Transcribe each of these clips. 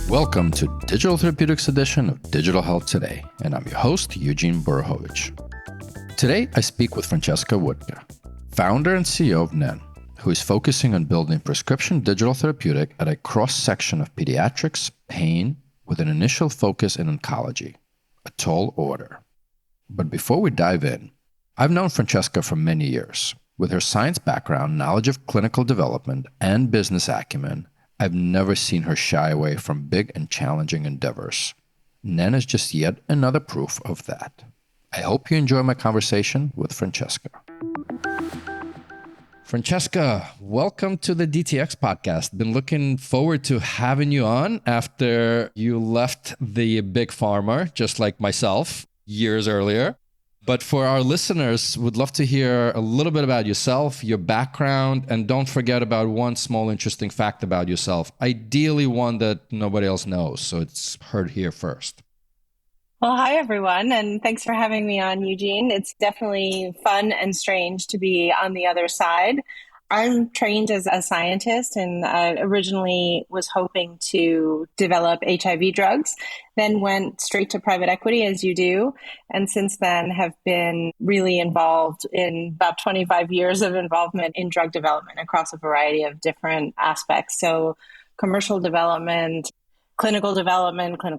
Welcome to Digital Therapeutics edition of Digital Health Today, and I'm your host, Eugene Borohovich. Today, I speak with Francesca Wuttke, founder and CEO of Nen, who is focusing on building prescription digital therapeutic at a cross-section of pediatrics, pain, with an initial focus in oncology, a tall order. But before we dive in, I've known Francesca for many years. With her science background, knowledge of clinical development, and business acumen, I've never seen her shy away from big and challenging endeavors. Nen is just yet another proof of that. I hope you enjoy my conversation with Francesca. Francesca, welcome to the DTX podcast. Been looking forward to having you on after you left the big pharma, just like myself, years earlier. But for our listeners, would love to hear a little bit about yourself, your background, and don't forget about one small interesting fact about yourself, ideally one that nobody else knows, so it's heard here first. Well, hi, everyone, and thanks for having me on, Eugene. It's definitely fun and strange to be on the other side. I'm trained as a scientist and originally was hoping to develop HIV drugs, then went straight to private equity, as you do, and since then have been really involved in about 25 years of involvement in drug development across a variety of different aspects. So commercial development, clinical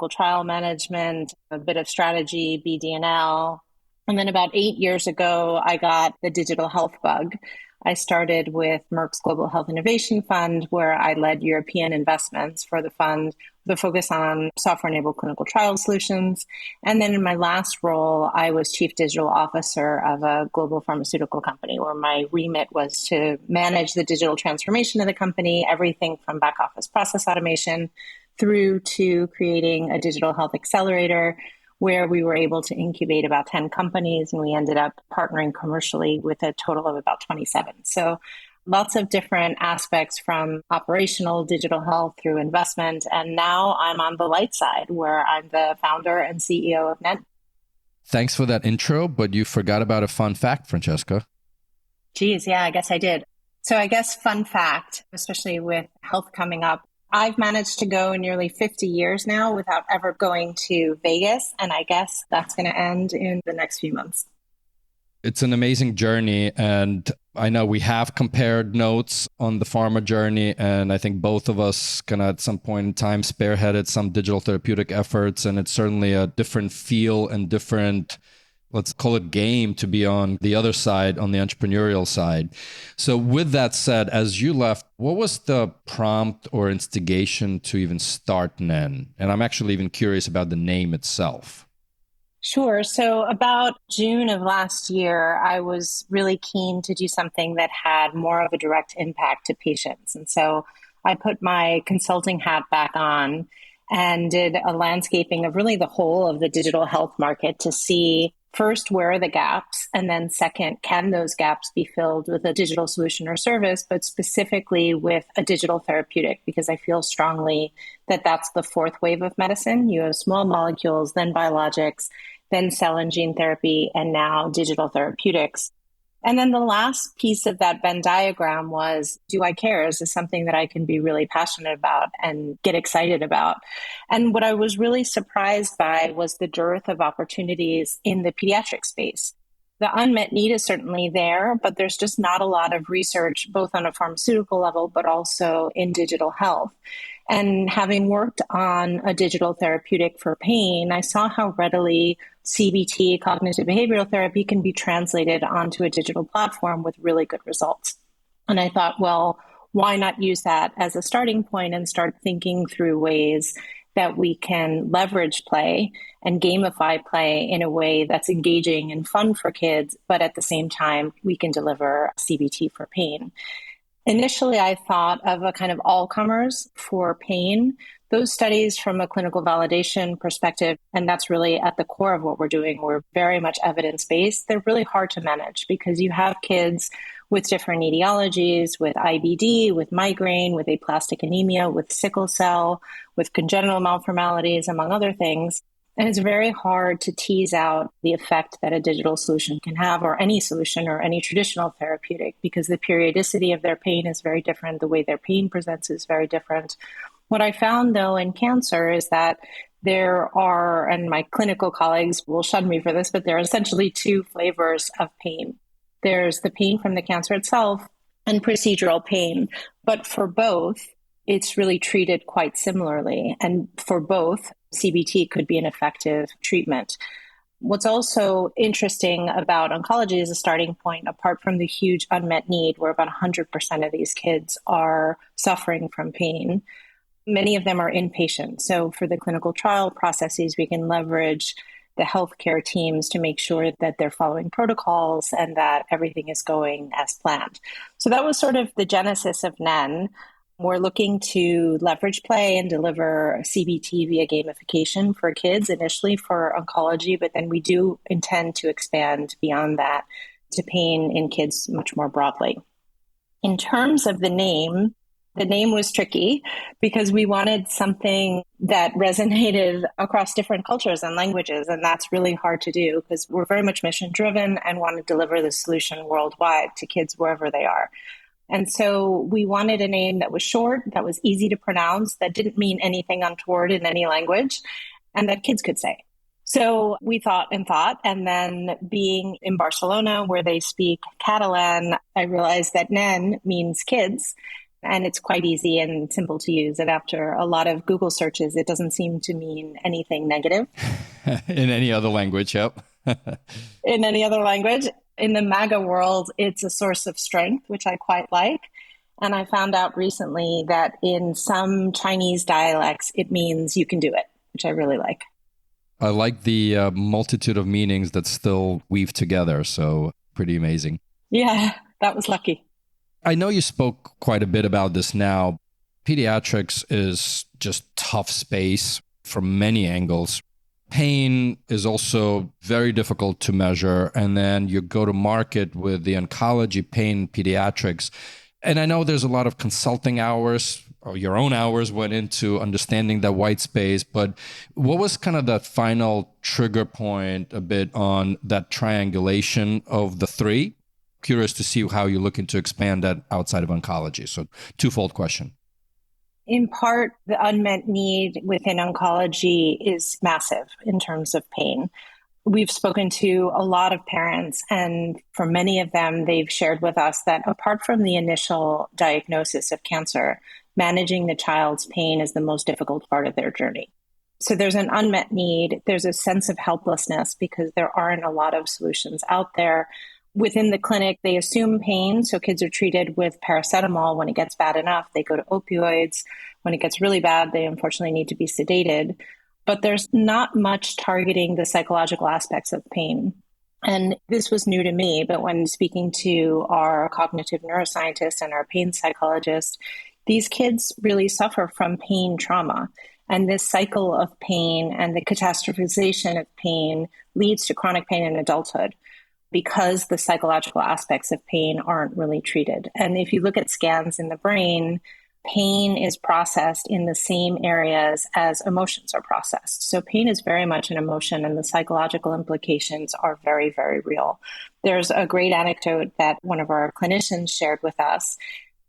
trial management, a bit of strategy, BD&L. And then about 8 years ago, I got the digital health bug. I started with Merck's Global Health Innovation Fund, where I led European investments for the fund, the focus on software-enabled clinical trial solutions. And then in my last role, I was Chief Digital Officer of a global pharmaceutical company, where my remit was to manage the digital transformation of the company, everything from back office process automation through to creating a digital health accelerator, where we were able to incubate about 10 companies, and we ended up partnering commercially with a total of about 27. So lots of different aspects from operational digital health through investment. And now I'm on the light side, where I'm the founder and CEO of Nen. Thanks for that intro, but you forgot about a fun fact, Francesca. Geez, yeah, I guess I did. So I guess fun fact, especially with health coming up, I've managed to go nearly 50 years now without ever going to Vegas, and I guess that's going to end in the next few months. It's an amazing journey, and I know we have compared notes on the pharma journey, and I think both of us kind of at some point in time spearheaded some digital therapeutic efforts, and it's certainly a different feel and different, let's call it game, to be on the other side, on the entrepreneurial side. So with that said, as you left, what was the prompt or instigation to even start Nen? And I'm actually even curious about the name itself. Sure. So about June of last year, I was really keen to do something that had more of a direct impact to patients. And so I put my consulting hat back on and did a landscaping of really the whole of the digital health market to see, first, where are the gaps? And then second, can those gaps be filled with a digital solution or service, but specifically with a digital therapeutic? Because I feel strongly that that's the fourth wave of medicine. You have small molecules, then biologics, then cell and gene therapy, and now digital therapeutics. And then the last piece of that Venn diagram was, do I care? Is this something that I can be really passionate about and get excited about? And what I was really surprised by was the dearth of opportunities in the pediatric space. The unmet need is certainly there, but there's just not a lot of research, both on a pharmaceutical level, but also in digital health. And having worked on a digital therapeutic for pain, I saw how readily CBT, cognitive behavioral therapy, can be translated onto a digital platform with really good results. And I thought, well, why not use that as a starting point and start thinking through ways that we can leverage play and gamify play in a way that's engaging and fun for kids, but at the same time, we can deliver CBT for pain. Initially, I thought of a kind of all-comers for pain. Those studies from a clinical validation perspective, and that's really at the core of what we're doing, we're very much evidence-based. They're really hard to manage because you have kids with different etiologies, with IBD, with migraine, with aplastic anemia, with sickle cell, with congenital malformalities, among other things. And it's very hard to tease out the effect that a digital solution can have, or any solution or any traditional therapeutic, because the periodicity of their pain is very different. The way their pain presents is very different. What I found, though, in cancer is that there are, and my clinical colleagues will shun me for this, but there are essentially two flavors of pain. There's the pain from the cancer itself and procedural pain. But for both, it's really treated quite similarly. And for both, CBT could be an effective treatment. What's also interesting about oncology as a starting point, apart from the huge unmet need where about 100% of these kids are suffering from pain, many of them are inpatient. So for the clinical trial processes, we can leverage the healthcare teams to make sure that they're following protocols and that everything is going as planned. So that was sort of the genesis of Nen. We're looking to leverage play and deliver CBT via gamification for kids, initially for oncology, but then we do intend to expand beyond that to pain in kids much more broadly. In terms of the name was tricky because we wanted something that resonated across different cultures and languages. And that's really hard to do because we're very much mission driven and want to deliver the solution worldwide to kids wherever they are. And so we wanted a name that was short, that was easy to pronounce, that didn't mean anything untoward in any language, and that kids could say. So we thought, and then being in Barcelona where they speak Catalan, I realized that Nen means kids. And it's quite easy and simple to use. And after a lot of Google searches, it doesn't seem to mean anything negative. In any other language, yep. In any other language. In the MAGA world, it's a source of strength, which I quite like. And I found out recently that in some Chinese dialects, it means you can do it, which I really like. I like the multitude of meanings that still weave together. So pretty amazing. Yeah, that was lucky. I know you spoke quite a bit about this now. Pediatrics is just tough space from many angles. Pain is also very difficult to measure. And then you go to market with the oncology pain pediatrics. And I know there's a lot of consulting hours, or your own hours went into understanding that white space. But what was kind of that final trigger point a bit on that triangulation of the three? Curious to see how you're looking to expand that outside of oncology. So twofold question. In part, the unmet need within oncology is massive in terms of pain. We've spoken to a lot of parents, and for many of them, they've shared with us that apart from the initial diagnosis of cancer, managing the child's pain is the most difficult part of their journey. So there's an unmet need. There's a sense of helplessness because there aren't a lot of solutions out there. Within the clinic, they assume pain. So kids are treated with paracetamol. When it gets bad enough, they go to opioids. When it gets really bad, they unfortunately need to be sedated. But there's not much targeting the psychological aspects of pain. And this was new to me, but when speaking to our cognitive neuroscientist and our pain psychologist, these kids really suffer from pain trauma. And this cycle of pain and the catastrophization of pain leads to chronic pain in adulthood, because the psychological aspects of pain aren't really treated. And if you look at scans in the brain, pain is processed in the same areas as emotions are processed. So pain is very much an emotion, and the psychological implications are very, very real. There's a great anecdote that one of our clinicians shared with us.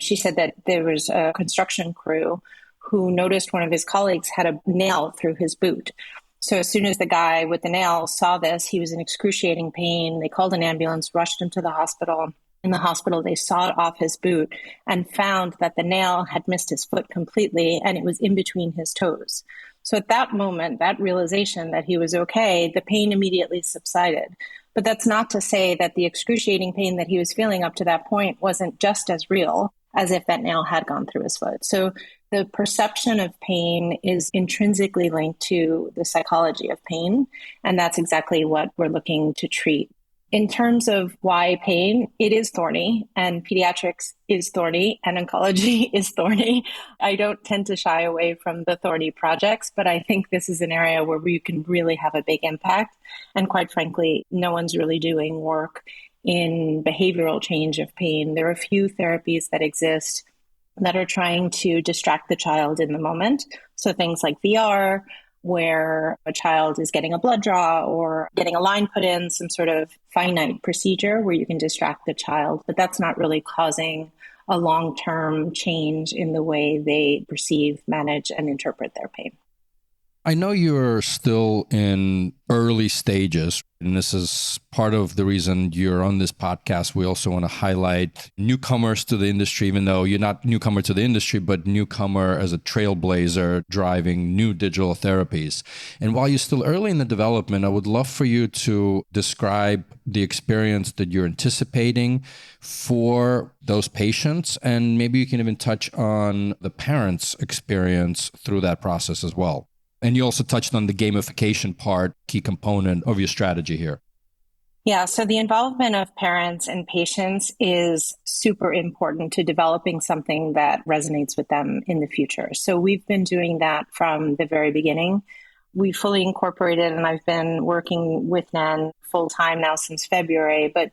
She said that there was a construction crew who noticed one of his colleagues had a nail through his boot. So as soon as the guy with the nail saw this, he was in excruciating pain. They called an ambulance, rushed him to the hospital. In the hospital, they sawed off his boot and found that the nail had missed his foot completely and it was in between his toes. So at that moment, that realization that he was okay, the pain immediately subsided. But that's not to say that the excruciating pain that he was feeling up to that point wasn't just as real as if that nail had gone through his foot. So the perception of pain is intrinsically linked to the psychology of pain, and that's exactly what we're looking to treat. In terms of why pain, it is thorny, and pediatrics is thorny, and oncology is thorny. I don't tend to shy away from the thorny projects, but I think this is an area where we can really have a big impact. And quite frankly, no one's really doing work in behavioral change of pain. There are a few therapies that exist that are trying to distract the child in the moment. So things like VR, where a child is getting a blood draw or getting a line put in, some sort of finite procedure where you can distract the child, but that's not really causing a long-term change in the way they perceive, manage, and interpret their pain. I know you're still in early stages, and this is part of the reason you're on this podcast. We also want to highlight newcomers to the industry, even though you're not newcomer to the industry, but newcomer as a trailblazer driving new digital therapies. And while you're still early in the development, I would love for you to describe the experience that you're anticipating for those patients, and maybe you can even touch on the parents' experience through that process as well. And you also touched on the gamification part, key component of your strategy here. Yeah, so the involvement of parents and patients is super important to developing something that resonates with them in the future. So we've been doing that from the very beginning. We fully incorporated, and I've been working with Nen full time now since February, but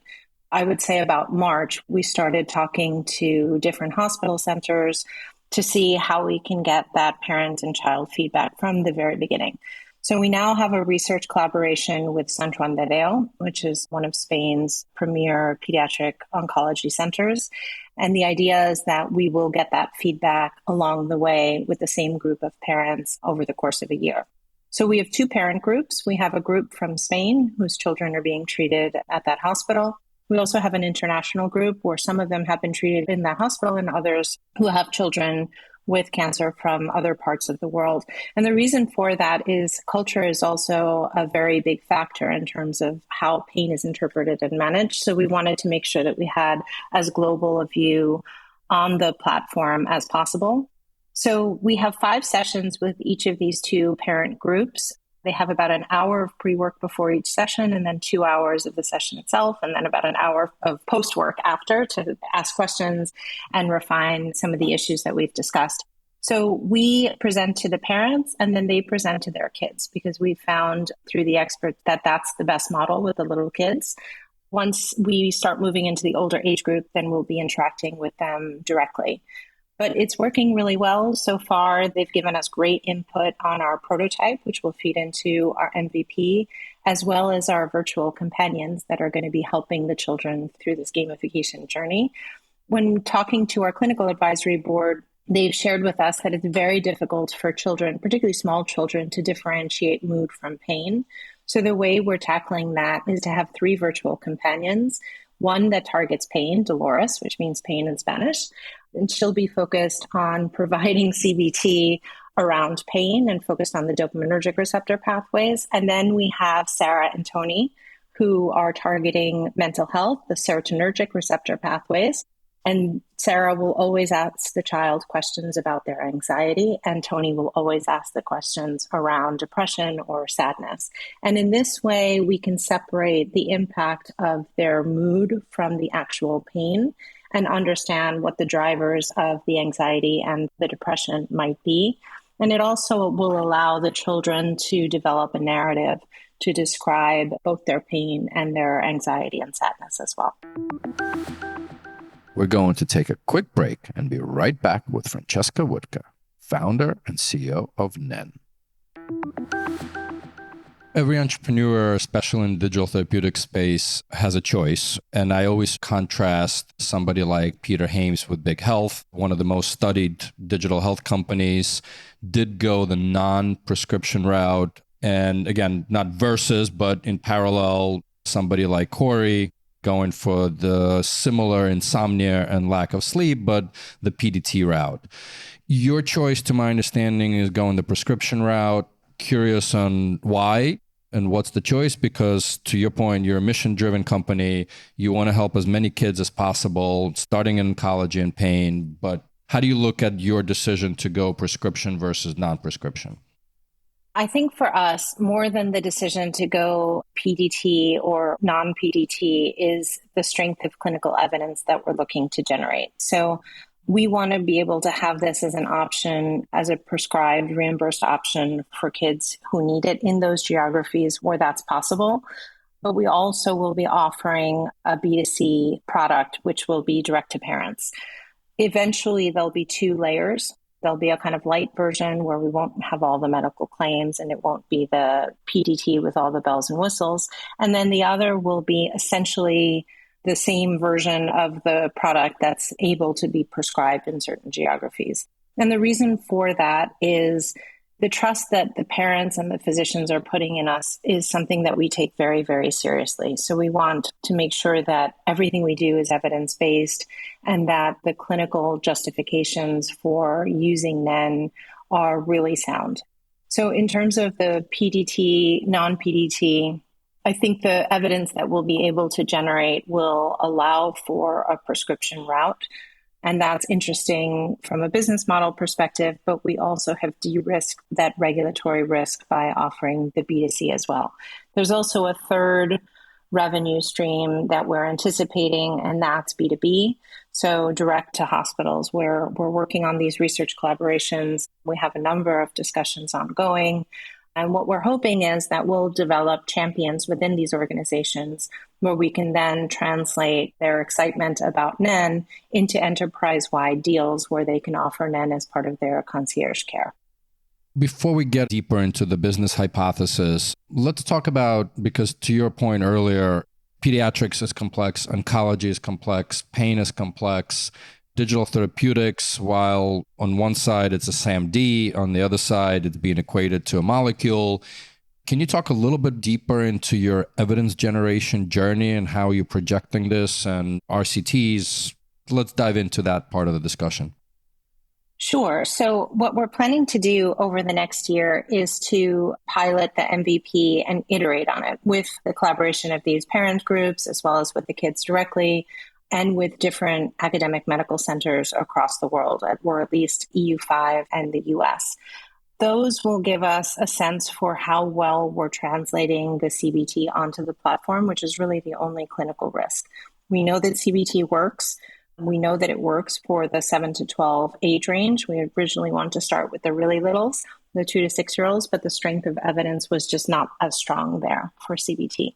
I would say about March, we started talking to different hospital centers to see how we can get that parent and child feedback from the very beginning. So we now have a research collaboration with Sant Joan de Déu, which is one of Spain's premier pediatric oncology centers. And the idea is that we will get that feedback along the way with the same group of parents over the course of a year. So we have two parent groups. We have a group from Spain whose children are being treated at that hospital. We also have an international group where some of them have been treated in that hospital and others who have children with cancer from other parts of the world. And the reason for that is culture is also a very big factor in terms of how pain is interpreted and managed. So we wanted to make sure that we had as global a view on the platform as possible. So we have 5 sessions with each of these two parent groups. They have about an hour of pre-work before each session, and then 2 hours of the session itself, and then about an hour of post-work after to ask questions and refine some of the issues that we've discussed. So we present to the parents, and then they present to their kids, because we found through the experts that that's the best model with the little kids. Once we start moving into the older age group, then we'll be interacting with them directly. But it's working really well so far. They've given us great input on our prototype, which will feed into our MVP, as well as our virtual companions that are going to be helping the children through this gamification journey. When talking to our clinical advisory board, they've shared with us that it's very difficult for children, particularly small children, to differentiate mood from pain. So the way we're tackling that is to have 3 virtual companions. One that targets pain, Dolores, which means pain in Spanish, and she'll be focused on providing CBT around pain and focused on the dopaminergic receptor pathways. And then we have Sarah and Tony, who are targeting mental health, the serotonergic receptor pathways. And Sarah will always ask the child questions about their anxiety, and Tony will always ask the questions around depression or sadness. And in this way, we can separate the impact of their mood from the actual pain and understand what the drivers of the anxiety and the depression might be. And it also will allow the children to develop a narrative to describe both their pain and their anxiety and sadness as well. We're going to take a quick break and be right back with Francesca Wuttke, founder and CEO of Nen. Every entrepreneur, especially in the digital therapeutic space, has a choice. And I always contrast somebody like Peter Hames with Big Health, one of the most studied digital health companies, did go the non-prescription route. And again, not versus, but in parallel, somebody like Corey going for the similar insomnia and lack of sleep, but the PDT route. Your choice, to my understanding, is going the prescription route. Curious on why and what's the choice? Because to your point, you're a mission-driven company. You want to help as many kids as possible, starting in oncology and pain. But how do you look at your decision to go prescription versus non-prescription? I think for us, more than the decision to go PDT or non-PDT is the strength of clinical evidence that we're looking to generate. So we want to be able to have this as an option, as a prescribed, reimbursed option for kids who need it in those geographies where that's possible. But we also will be offering a B2C product, which will be direct to parents. Eventually, there'll be 2 layers. There'll be a kind of light version where we won't have all the medical claims and it won't be the PDT with all the bells and whistles. And then the other will be essentially the same version of the product that's able to be prescribed in certain geographies. And the reason for that is the trust that the parents and the physicians are putting in us is something that we take very, very seriously. So we want to make sure that everything we do is evidence-based and that the clinical justifications for using Nen are really sound. So in terms of the PDT, non-PDT, I think the evidence that we'll be able to generate will allow for a prescription route. And that's interesting from a business model perspective, but we also have de-risked that regulatory risk by offering the B2C as well. There's also a third revenue stream that we're anticipating, and that's B2B. So direct to hospitals, where we're working on these research collaborations. We have a number of discussions ongoing. And what we're hoping is that we'll develop champions within these organizations where we can then translate their excitement about Nen into enterprise-wide deals where they can offer Nen as part of their concierge care. Before we get deeper into the business hypothesis, let's talk about, because to your point earlier, pediatrics is complex, oncology is complex, pain is complex. Digital therapeutics, while on one side it's a SAMD, on the other side it's being equated to a molecule. Can you talk a little bit deeper into your evidence generation journey and how you're projecting this and RCTs? Let's dive into that part of the discussion. Sure. So what we're planning to do over the next year is to pilot the MVP and iterate on it with the collaboration of these parent groups as well as with the kids directly, and with different academic medical centers across the world, or at least EU5 and the US. Those will give us a sense for how well we're translating the CBT onto the platform, which is really the only clinical risk. We know that CBT works. We know that it works for the 7 to 12 age range. We originally wanted to start with the really littles, the 2 to 6 year olds, but the strength of evidence was just not as strong there for CBT.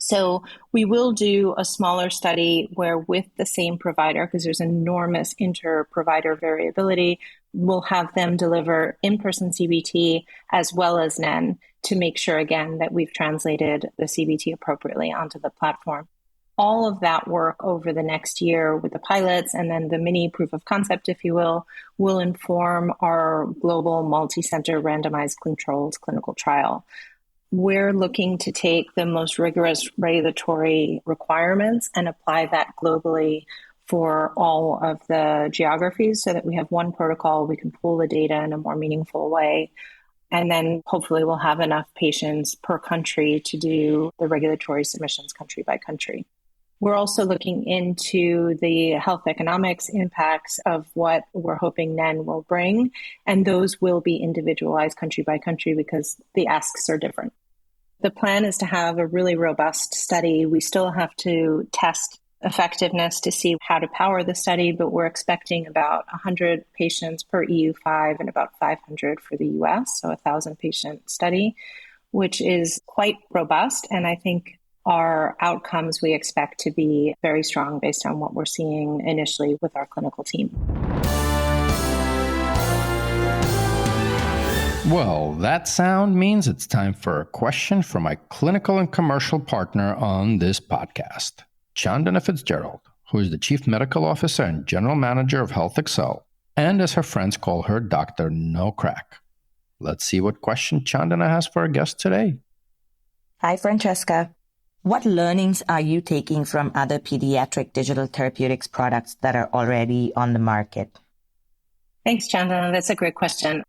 So we will do a smaller study where with the same provider, because there's enormous inter-provider variability, we'll have them deliver in-person CBT as well as Nen to make sure, again, that we've translated the CBT appropriately onto the platform. All of that work over the next year with the pilots and then the mini proof of concept, if you will inform our global multi-center randomized controlled clinical trial. We're looking to take the most rigorous regulatory requirements and apply that globally for all of the geographies so that we have one protocol, we can pool the data in a more meaningful way. And then hopefully we'll have enough patients per country to do the regulatory submissions country by country. We're also looking into the health economics impacts of what we're hoping Nen will bring. And those will be individualized country by country because the asks are different. The plan is to have a really robust study. We still have to test effectiveness to see how to power the study, but we're expecting about 100 patients per EU5 and about 500 for the US, so a 1,000 patient study, which is quite robust. And I think our outcomes we expect to be very strong based on what we're seeing initially with our clinical team. Well, that sound means it's time for a question from my clinical and commercial partner on this podcast, Chandana Fitzgerald, who is the Chief Medical Officer and General Manager of Health Excel, and as her friends call her, Dr. No Crack. Let's see what question Chandana has for our guest today. Hi, Francesca. What learnings are you taking from other pediatric digital therapeutics products that are already on the market? Thanks, Chandana. That's a great question.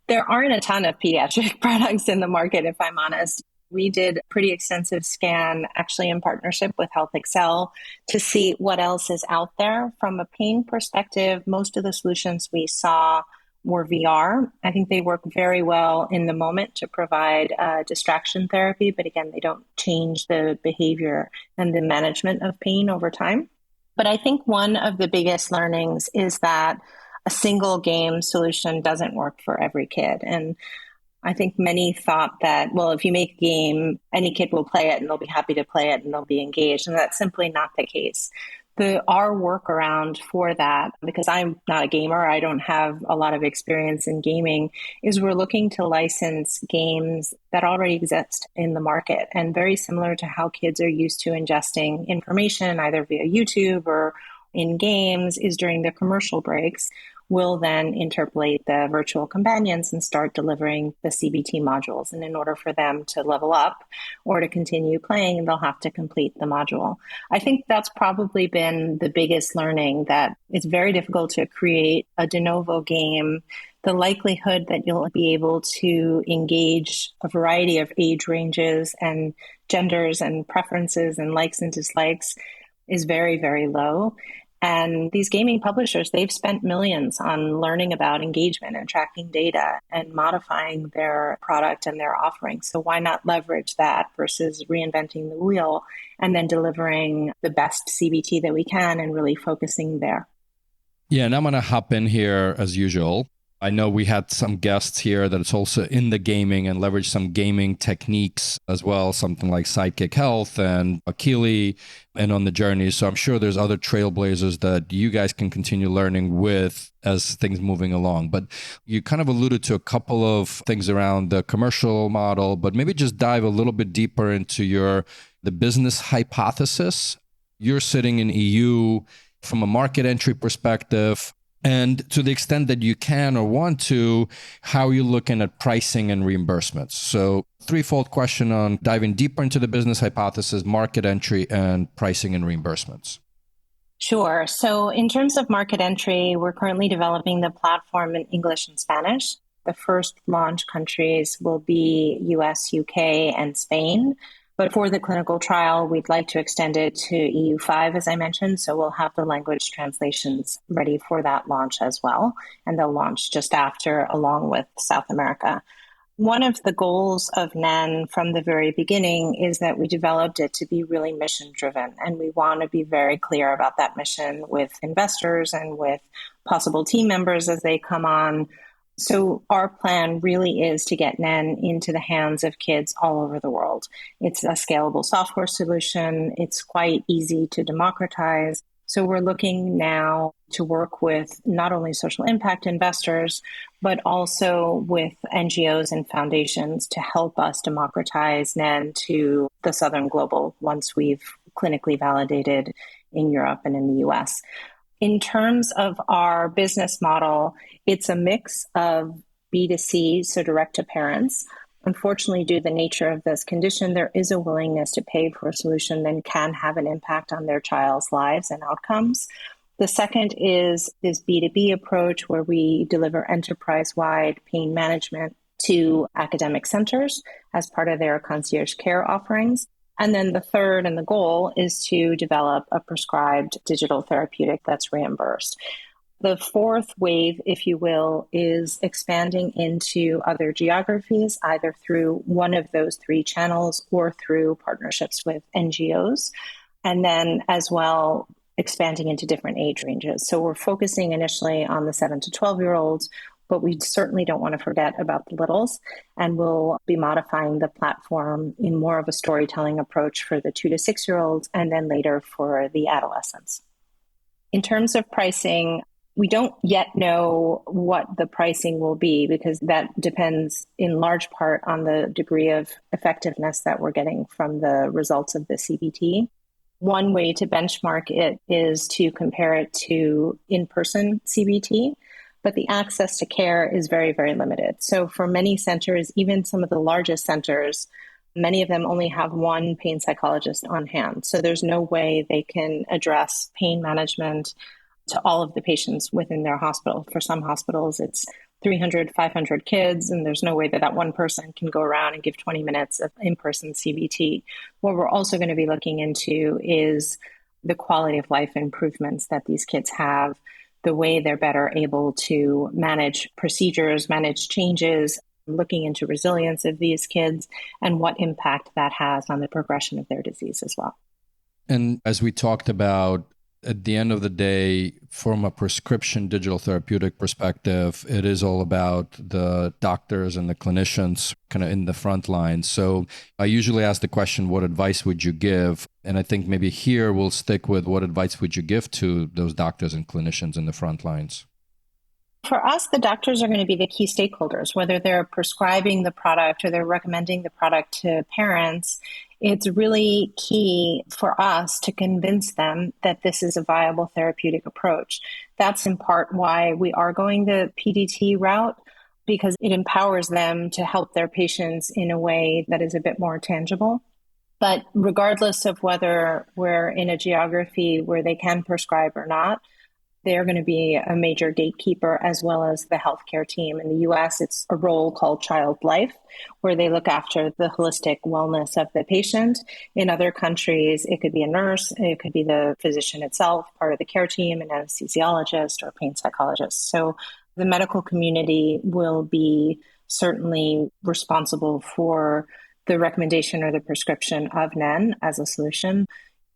There aren't a ton of pediatric products in the market, if I'm honest. We did a pretty extensive scan, actually in partnership with Health Excel, to see what else is out there. From a pain perspective, most of the solutions we saw were VR. I think they work very well in the moment to provide distraction therapy, but again, they don't change the behavior and the management of pain over time. But I think one of the biggest learnings is that a single game solution doesn't work for every kid. And I think many thought that, well, if you make a game, any kid will play it and they'll be happy to play it and they'll be engaged. And that's simply not the case. Our workaround for that, because I'm not a gamer, I don't have a lot of experience in gaming, is we're looking to license games that already exist in the market. And very similar to how kids are used to ingesting information, either via YouTube or in games, is during the commercial breaks, we'll then interpolate the virtual companions and start delivering the CBT modules. And in order for them to level up or to continue playing, they'll have to complete the module. I think that's probably been the biggest learning, that it's very difficult to create a de novo game. The likelihood that you'll be able to engage a variety of age ranges and genders and preferences and likes and dislikes is very, very low. And these gaming publishers, they've spent millions on learning about engagement and tracking data and modifying their product and their offering. So why not leverage that versus reinventing the wheel and then delivering the best CBT that we can and really focusing there? Yeah, and I'm going to hop in here as usual. I know we had some guests here that it's also in the gaming and leverage some gaming techniques as well, something like Sidekick Health and Akili and on the journey. So I'm sure there's other trailblazers that you guys can continue learning with as things moving along. But you kind of alluded to a couple of things around the commercial model, but maybe just dive a little bit deeper into the business hypothesis. You're sitting in EU from a market entry perspective. And to the extent that you can or want to, how are you looking at pricing and reimbursements? So threefold question on diving deeper into the business hypothesis, market entry, and pricing and reimbursements. Sure. So in terms of market entry, we're currently developing the platform in English and Spanish. The first launch countries will be US, UK, and Spain. But for the clinical trial, we'd like to extend it to EU5, as I mentioned. So we'll have the language translations ready for that launch as well. And they'll launch just after, along with South America. One of the goals of Nen from the very beginning is that we developed it to be really mission driven. And we want to be very clear about that mission with investors and with possible team members as they come on. So our plan really is to get Nen into the hands of kids all over the world. It's a scalable software solution. It's quite easy to democratize. So we're looking now to work with not only social impact investors, but also with NGOs and foundations to help us democratize Nen to the Southern Global once we've clinically validated in Europe and in the US. In terms of our business model, it's a mix of B2C, so direct to parents. Unfortunately, due to the nature of this condition, there is a willingness to pay for a solution that can have an impact on their child's lives and outcomes. The second is this B2B approach where we deliver enterprise-wide pain management to academic centers as part of their concierge care offerings. And then the third and the goal is to develop a prescribed digital therapeutic that's reimbursed. The fourth wave, if you will, is expanding into other geographies, either through one of those three channels or through partnerships with NGOs. And then as well, expanding into different age ranges. So we're focusing initially on the 7 to 12-year-olds, but we certainly don't want to forget about the littles. And we'll be modifying the platform in more of a storytelling approach for the 2 to 6-year-olds and then later for the adolescents. In terms of pricing, we don't yet know what the pricing will be because that depends in large part on the degree of effectiveness that we're getting from the results of the CBT. One way to benchmark it is to compare it to in-person CBT. But the access to care is very, very limited. So for many centers, even some of the largest centers, many of them only have one pain psychologist on hand. So there's no way they can address pain management to all of the patients within their hospital. For some hospitals, it's 300, 500 kids, and there's no way that one person can go around and give 20 minutes of in-person CBT. What we're also going to be looking into is the quality of life improvements that these kids have, the way they're better able to manage procedures, manage changes, looking into resilience of these kids, and what impact that has on the progression of their disease as well. And as we talked about, at the end of the day, from a prescription digital therapeutic perspective, it is all about the doctors and the clinicians kind of in the front line. So I usually ask the question, what advice would you give? And I think maybe here we'll stick with what advice would you give to those doctors and clinicians in the front lines? For us, the doctors are going to be the key stakeholders, whether they're prescribing the product or they're recommending the product to parents. It's really key for us to convince them that this is a viable therapeutic approach. That's in part why we are going the PDT route, because it empowers them to help their patients in a way that is a bit more tangible. But regardless of whether we're in a geography where they can prescribe or not, they're going to be a major gatekeeper as well as the healthcare team. In the US, it's a role called Child Life, where they look after the holistic wellness of the patient. In other countries, it could be a nurse, it could be the physician itself, part of the care team, an anesthesiologist or pain psychologist. So the medical community will be certainly responsible for the recommendation or the prescription of Nen as a solution.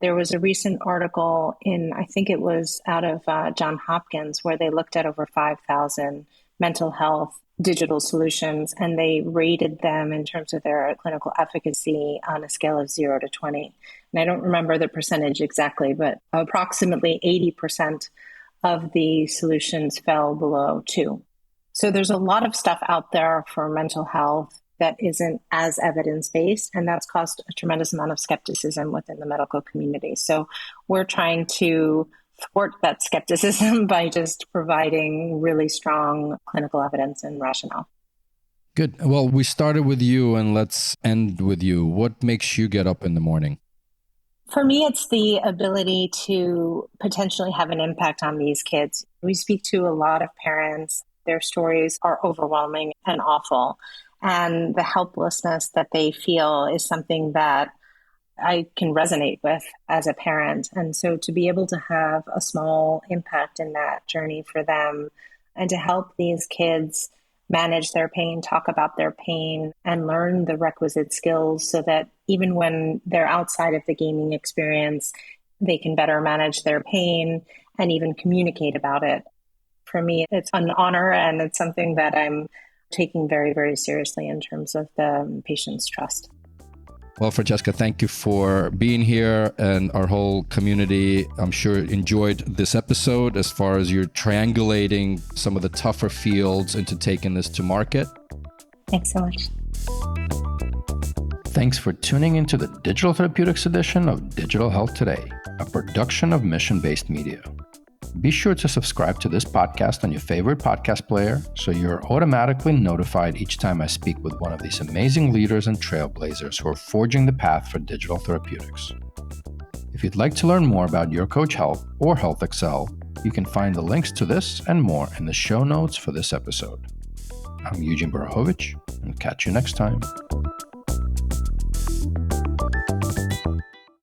There was a recent article in, I think it was out of Johns Hopkins, where they looked at over 5,000 mental health digital solutions, and they rated them in terms of their clinical efficacy on a scale of 0 to 20. And I don't remember the percentage exactly, but approximately 80% of the solutions fell below 2. So there's a lot of stuff out there for mental health that isn't as evidence-based, and that's caused a tremendous amount of skepticism within the medical community. So we're trying to thwart that skepticism by just providing really strong clinical evidence and rationale. Good. Well, we started with you, and let's end with you. What makes you get up in the morning? For me, it's the ability to potentially have an impact on these kids. We speak to a lot of parents. Their stories are overwhelming and awful. And the helplessness that they feel is something that I can resonate with as a parent. And so to be able to have a small impact in that journey for them and to help these kids manage their pain, talk about their pain, and learn the requisite skills so that even when they're outside of the gaming experience, they can better manage their pain and even communicate about it. For me, it's an honor, and it's something that I'm taking very, very seriously in terms of the patient's trust. Well, Francesca, thank you for being here, and our whole community, I'm sure, enjoyed this episode as far as you're triangulating some of the tougher fields into taking this to market. Thanks so much. Thanks for tuning into the Digital Therapeutics edition of Digital Health Today, a production of Mission-Based Media. Be sure to subscribe to this podcast on your favorite podcast player so you're automatically notified each time I speak with one of these amazing leaders and trailblazers who are forging the path for digital therapeutics. If you'd like to learn more about Your Coach Health or Health Excel, you can find the links to this and more in the show notes for this episode. I'm Eugene Borohovich, and catch you next time.